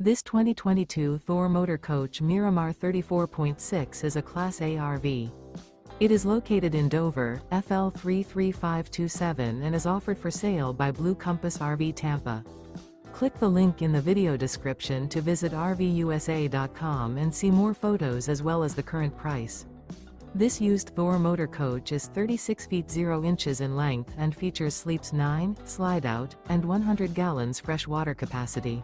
This 2022 Thor Motor Coach Miramar 34.6 is a Class A RV. It is located in Dover, FL 33527 and is offered for sale by Blue Compass RV Tampa. Click the link in the video description to visit RVUSA.com and see more photos as well as the current price. This used Thor Motor Coach is 36 feet 0 inches in length and features sleeps 9, slide-out, and 100 gallons fresh water capacity.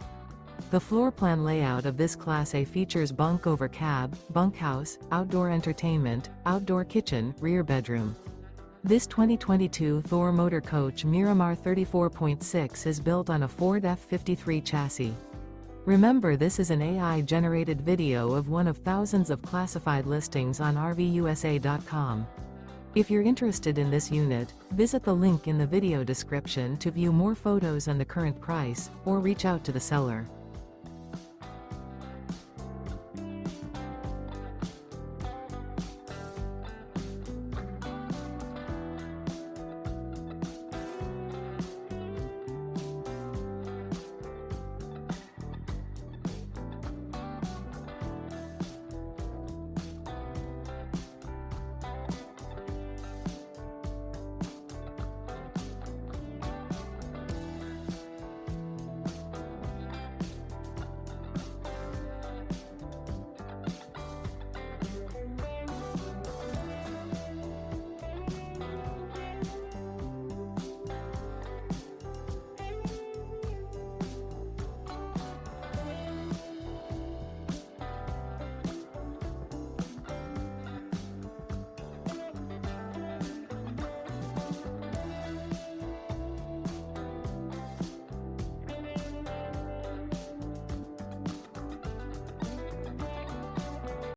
The floor plan layout of this Class A features bunk over cab, bunkhouse, outdoor entertainment, outdoor kitchen, rear bedroom. This 2022 Thor Motor Coach Miramar 34.6 is built on a Ford F53 chassis. Remember, this is an AI-generated video of one of thousands of classified listings on RVUSA.com. If you're interested in this unit, visit the link in the video description to view more photos and the current price, or reach out to the seller.